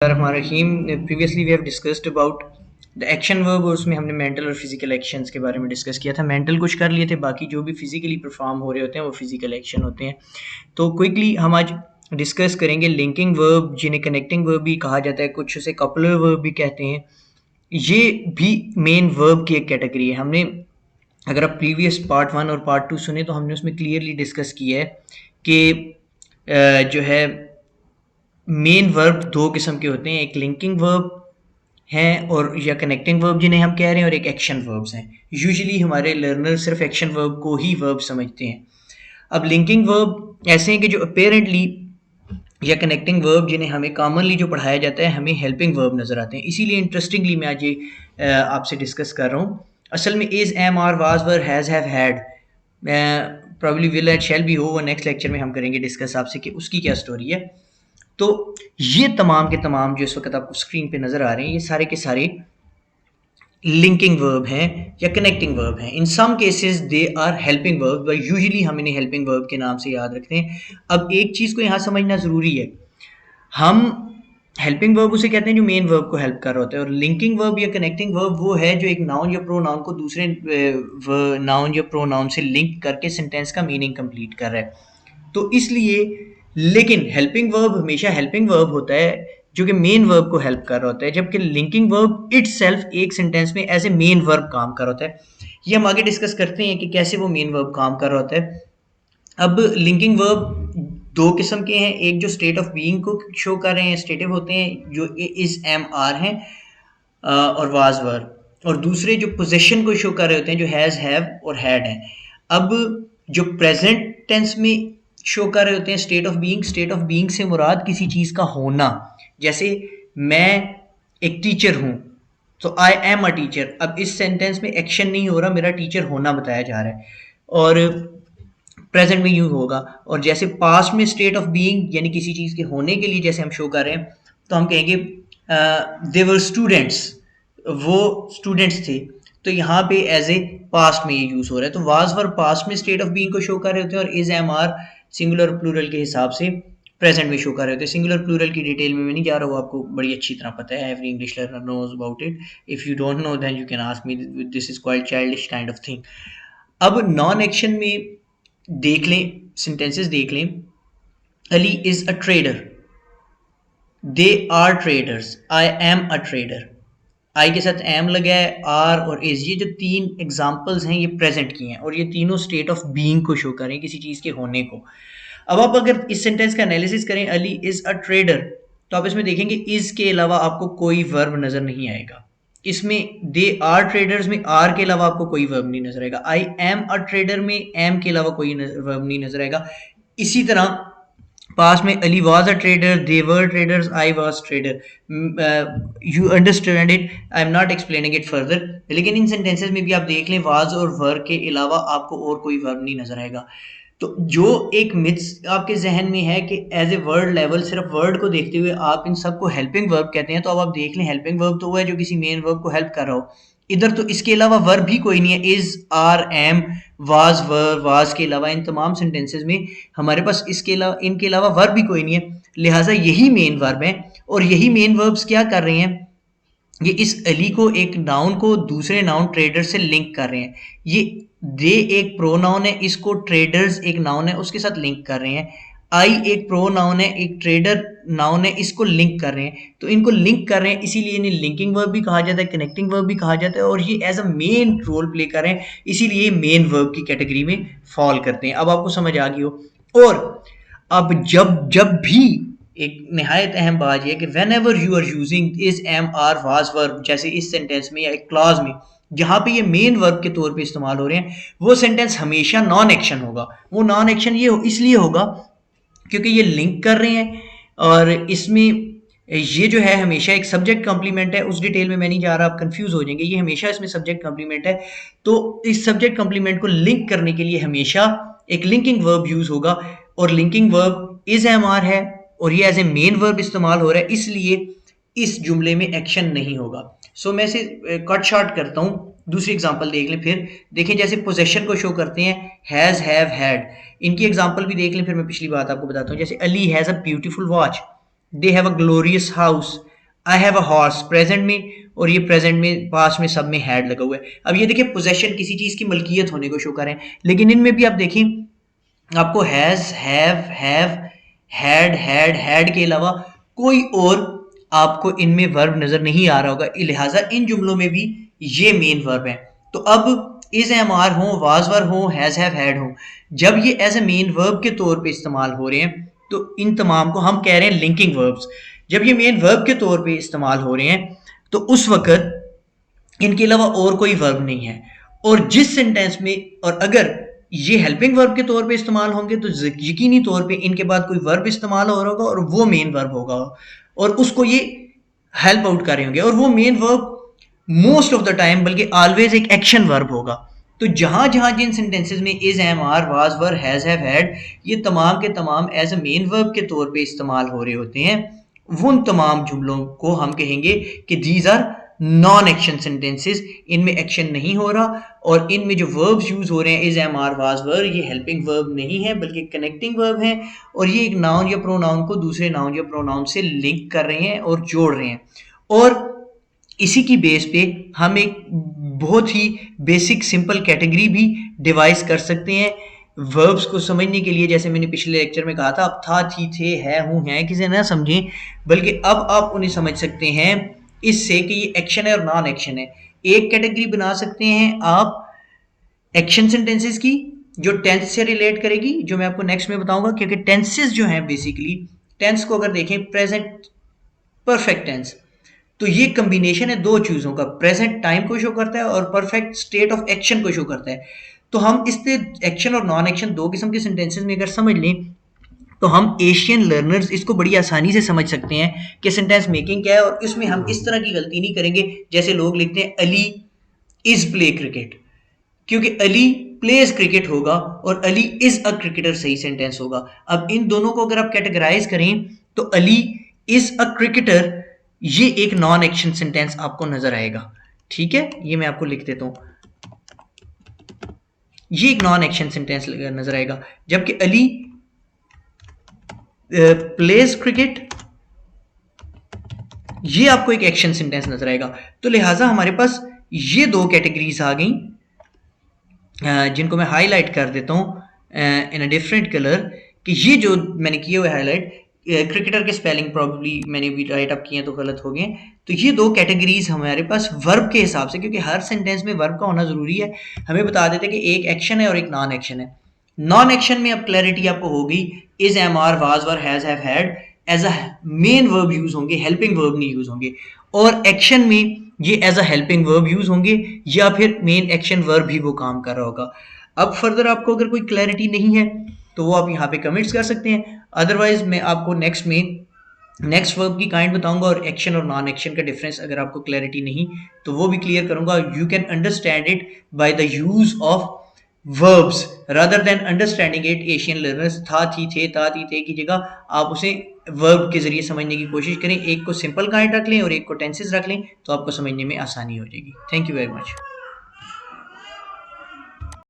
Rahim previously we have discussed about the action verb और उसमें हमने मेंटल और फिजिकल एक्शंस के बारे में डिस्कस किया था। मेंटल कुछ कर लिए थे, बाकी जो भी फिजिकली परफॉर्म हो रहे होते हैं वो फिजिकल एक्शन होते हैं। तो क्विकली हम आज डिस्कस करेंगे लिंकिंग वर्ब, जिन्हें कनेक्टिंग वर्ब भी कहा जाता है, कुछ उसे कपलर वर्ब भी कहते हैं। ये भी मेन वर्ब की एक कैटेगरी है। हमने अगर आप प्रीवियस पार्ट 1 और पार्ट 2 सुने तो हमने उसमें क्लियरली डिस्कस किया है कि जो है मेन वर्ब दो किस्म के होते हैं, एक लिंकिंग वर्ब हैं और या कनेक्टिंग वर्ब जिन्हें हम कह रहे हैं, और एक एक्शन वर्ब्स हैं। यूजुअली हमारे लर्नर सिर्फ एक्शन वर्ब को ही वर्ब समझते हैं। अब लिंकिंग वर्ब ऐसे हैं कि जो अपेरेंटली या कनेक्टिंग वर्ब जिन्हें हमें कॉमनली जो पढ़ाया जाता है हमें हेल्पिंग वर्ब नज़र आते हैं। इसीलिए इंटरेस्टिंगली मैं आज ये आपसे डिस्कस कर रहा हूँ। असल में is, am, are, was, were, has, have, had, probably, will, and shall भी हो, वो नेक्स्ट लेक्चर में हम करेंगे डिस्कस आपसे कि उसकी क्या स्टोरी है। तो ये तमाम के तमाम जो इस वक्त आपको स्क्रीन पे नजर आ रहे हैं, ये सारे के सारे लिंकिंग वर्ब हैं या कनेक्टिंग वर्ब हैं। In some cases they are helping verb, but usually हम इन्हें हेल्पिंग वर्ब के नाम से याद रखते हैं। अब एक चीज को यहाँ समझना जरूरी है, हम हेल्पिंग वर्ब उसे कहते हैं जो मेन वर्ब को हेल्प कर रहा होता है, और लिंकिंग वर्ब या कनेक्टिंग वर्ब वो है जो एक नाउन या प्रोनाउन को दूसरे नाउन या प्रोनाउन से लिंक करके सेंटेंस का मीनिंग कंप्लीट कर रहा है। तो इसलिए लेकिन हेल्पिंग वर्ब हमेशा हेल्पिंग वर्ब होता है जो कि मेन वर्ब को हेल्प कर रहा होता है, जबकि लिंकिंग वर्ब इटसेल्फ एक सेंटेंस में एज ए मेन वर्ब काम कर रहा होता है। ये हम आगे डिस्कस करते हैं कि कैसे वो मेन वर्ब काम कर रहा होता है। अब लिंकिंग वर्ब दो किस्म के हैं, एक जो स्टेट ऑफ बीइंग को शो कर रहे हैं, स्टेटिव होते हैं, जो इज, एम, आर हैं और वाज, वर, और दूसरे जो पोजीशन को शो कर रहे होते हैं जो हैज, हैव और हैड हैं। अब जो प्रेजेंट टेंस में शो कर रहे होते हैं स्टेट ऑफ बीइंग से मुराद किसी चीज का होना। जैसे मैं एक टीचर हूं तो आई एम अ टीचर। अब इस सेंटेंस में एक्शन नहीं हो रहा, मेरा टीचर होना बताया जा रहा है, और प्रेजेंट में यूज होगा। और जैसे पास्ट में स्टेट ऑफ बीइंग यानी किसी चीज के होने के लिए जैसे हम शो कर रहे हैं तो हम कहेंगे दे वर स्टूडेंट्स, वो स्टूडेंट्स थे। तो यहाँ पे एज ए पास्ट में ये यूज हो रहा है। तो वाज, वर पास्ट में स्टेट ऑफ बीइंग को शो कर रहे होते हैं, और is, am, are singular plural के हिसाब से प्रेजेंट में शो कर रहे होते हैं। सिंगुलर प्लूरल की डिटेल में मैं नहीं जा रहा, वो आपको बड़ी अच्छी तरह पता है, every English learner knows about it. If you don't know then you can ask me, this is quite childish kind of thing. अब नॉन एक्शन में देख लें, सेंटेंसेस देख लें। Ali is a trader, they are traders, I am a trader. I के साथ M लगा है, आर और इज, ये जो तीन एग्जांपल्स हैं ये प्रेजेंट की हैं, और ये तीनों स्टेट ऑफ बीइंग को शो करें, किसी चीज के होने को। अब आप अगर इस सेंटेंस का एनालिसिस करें, अली इज अ ट्रेडर, तो आप इसमें देखेंगे इज के अलावा आपको कोई वर्ब नजर नहीं आएगा। इसमें दे आर ट्रेडर्स में आर के अलावा आपको कोई वर्ब नहीं नजर आएगा। आई एम अ ट्रेडर में एम के अलावा कोई वर्ब नहीं नजर आएगा। इसी तरह पास्ट में Ali was a trader, they were traders, I was trader. You understand it, I am not explaining it further. लेकिन इन सेंटेंसेस में भी आप देख लें, वाज और वर के अलावा आपको और कोई वर्ब नहीं नजर आएगा। तो जो एक मिथ्स आपके जहन में है कि एज ए वर्ड लेवल सिर्फ वर्ड को देखते हुए आप इन सबको हेल्पिंग वर्ब कहते हैं, तो अब आप देख लें हेल्पिंग वर्ब तो वो है जो किसी मेन वर्ब को हेल्प कर रहा हो। इधर तो इसके अलावा वर्ब भी कोई नहीं है। Is, are, am, was, were, was के अलावा इन तमाम सेंटेंसेस में हमारे पास इसके अलावा इनके अलावा वर्ब भी कोई नहीं है। लिहाजा यही मेन वर्ब है, और यही मेन वर्ब्स क्या कर रहे हैं, ये इस अली को, एक नाउन को दूसरे नाउन ट्रेडर से लिंक कर रहे हैं। ये दे एक प्रोनाउन है, इसको ट्रेडर्स एक नाउन है उसके साथ लिंक कर रहे हैं। आई एक प्रोनाउन है, एक ट्रेडर नाउन है, इसको लिंक कर रहे हैं। तो इनको लिंक कर रहे हैं, इसीलिए इन्हें लिंकिंग वर्ब भी कहा जाता है, कनेक्टिंग वर्ब भी कहा जाता है, और ये as a main role play कर रहे हैं, इसीलिए मेन वर्ब की कैटेगरी में फॉल करते हैं। अब आपको समझ आ गई हो। और अब जब जब भी एक नहायत अहम बात यह है कि whenever you are using is, am, are, was, verb, जैसे इस सेंटेंस में या एक क्लॉज में जहां पे ये मेन वर्ब के तौर पे इस्तेमाल हो रहे हैं, वो सेंटेंस हमेशा नॉन एक्शन होगा। वो नॉन एक्शन ये इसलिए होगा क्योंकि ये लिंक कर रहे हैं, और इसमें ये जो है हमेशा एक सब्जेक्ट कॉम्प्लीमेंट है। उस डिटेल में मैं नहीं जा रहा, आप कंफ्यूज हो जाएंगे। ये हमेशा इसमें सब्जेक्ट कॉम्प्लीमेंट है, तो इस सब्जेक्ट कॉम्प्लीमेंट को लिंक करने के लिए हमेशा एक लिंकिंग वर्ब यूज होगा, और linking verb is, am, are है, और ये एज ए मेन वर्ब इस्तेमाल हो रहा है, इसलिए इस जुमले में एक्शन नहीं होगा। सो मैं इसे कट शॉर्ट करता हूं। दूसरी एग्जांपल देख लें, फिर देखें जैसे पोजेशन को शो करते हैं हैज, हैव, हैड। इनकी एग्जांपल भी देख लें, फिर मैं पिछली बात आपको बताता हूं। जैसे Ali has a beautiful watch, they have a glorious house, I have a horse present में, और ये प्रेजेंट में पास में सब में हैड लगा हुआ है। अब ये देखिए पोजेशन किसी चीज की मलकियत होने को शो करें, लेकिन इनमें भी आप देखें आपको हैज, हैव, हैड के अलावा कोई और आपको इनमें वर्ब नजर नहीं आ रहा होगा, लिहाजा इन जुमलों में भी ये मेन वर्ब है। तो अब इज एम आर हो, वाज वर हो, हैज हैव हैड हो, जब ये एज ए मेन वर्ब के तौर पे इस्तेमाल हो रहे हैं तो इन तमाम को हम कह रहे हैं लिंकिंग वर्ब्स। जब ये मेन वर्ब के तौर पे इस्तेमाल हो रहे हैं तो उस वक्त इनके अलावा और कोई वर्ब नहीं है। और जिस सेंटेंस में, और अगर ये हेल्पिंग वर्ब के तौर पे इस्तेमाल होंगे तो यकीनी तौर पे इनके बाद कोई वर्ब इस्तेमाल हो रहा होगा और वो मेन वर्ब होगा, और उसको ये हेल्प आउट कर रहे होंगे, और वो main verb most of the time बल्कि ऑलवेज एक एक्शन वर्ब होगा। तो जहां जहां जिन सेंटेंसेस में is, am, are, was, were, has, have, had ये तमाम के तमाम एज अ मेन वर्ब के तौर पे इस्तेमाल हो रहे होते हैं, उन तमाम जुमलों को हम कहेंगे कि these are non action sentences, इनमें एक्शन नहीं हो रहा, और इनमें जो वर्ब्स यूज हो रहे हैं इज, एम, आर, वाज, वर, ये हेल्पिंग वर्ब नहीं है बल्कि कनेक्टिंग वर्ब है, और ये एक नाउन या प्रोनाउन को दूसरे नाउन या प्रोनाउन से लिंक कर रहे हैं और जोड़ रहे हैं। और इसी की बेस पे हम एक बहुत ही बेसिक सिंपल कैटेगरी भी डिवाइस कर सकते हैं वर्ब्स को समझने के लिए। जैसे मैंने पिछले लेक्चर में कहा था, अब था, थी, थे, है, हूं, हैं किसे ना समझें, बल्कि अब आप उन्हें समझ सकते हैं इससे कि ये एक्शन है और नॉन एक्शन है। एक कैटेगरी बना सकते हैं आप एक्शन सेंटेंसेस की जो टेंस से रिलेट करेगी, जो मैं आपको नेक्स्ट में बताऊंगा, क्योंकि टेंसेस जो हैं बेसिकली, टेंस को अगर देखें प्रेजेंट, परफेक्ट टेंस, तो ये कॉम्बिनेशन है दो चीजों का, प्रेजेंट टाइम को शो करता है और परफेक्ट स्टेट ऑफ एक्शन को शो करता है। तो हम इससे एक्शन और नॉन एक्शन दो किस्म के सेंटेंसेस में अगर समझ लें तो हम एशियन लर्नर्स इसको बड़ी आसानी से समझ सकते हैं कि सेंटेंस मेकिंग क्या है, और इसमें हम इस तरह की गलती नहीं करेंगे जैसे लोग लिखते हैं अली इज प्ले क्रिकेट, क्योंकि अली प्लेज क्रिकेट होगा और अली इज अ क्रिकेटर सही सेंटेंस होगा। अब इन दोनों को अगर आप कैटेगराइज करें तो अली इज अ क्रिकेटर ये एक नॉन एक्शन सेंटेंस आपको नजर आएगा। ठीक है, ये मैं आपको लिख देता हूं, ये एक नॉन एक्शन सेंटेंस नजर आएगा, जबकि अली प्लेज क्रिकेट ये आपको एक एक्शन सेंटेंस नजर आएगा। तो लिहाजा हमारे पास ये दो कैटेगरीज आ गई, जिनको मैं हाईलाइट कर देता हूं इन अ डिफरेंट कलर, कि ये जो मैंने किए हुए हाईलाइट, क्रिकेटर के स्पेलिंग प्रॉब्ली मैंने भी राइट अप किए तो गलत हो गए। तो ये दो कैटेगरीज हमारे पास वर्ब के हिसाब से, क्योंकि हर सेंटेंस में वर्ब का होना जरूरी है, हमें बता देते हैं कि एक एक्शन है और एक नॉन एक्शन है। नॉन एक्शन में अब क्लैरिटी आपको होगी, is, am, are, was, were, has, have, had as a main verb use होंगे, हेल्पिंग वर्ब नहीं यूज होंगे, और एक्शन में ये as a helping verb use होंगे या फिर मेन एक्शन वर्ब भी वो काम कर रहा होगा। अब फर्दर आपको अगर कोई क्लैरिटी नहीं है तो वो आप यहाँ पे कमेंट्स कर सकते हैं, अदरवाइज मैं आपको नेक्स्ट वर्ब की काइंड बताऊंगा, और एक्शन और नॉन एक्शन का डिफरेंस अगर आपको क्लैरिटी नहीं तो वो भी क्लियर करूंगा। You can understand it by the use of verbs rather than understanding it। Asian learners था, थी, थे, ता, थी, थे की जगह आप उसे वर्ब के जरिए समझने की कोशिश करें, एक को सिंपल काइंड रख लें और एक को टेंसेस रख लें तो आपको समझने में आसानी हो जाएगी। Thank you very much.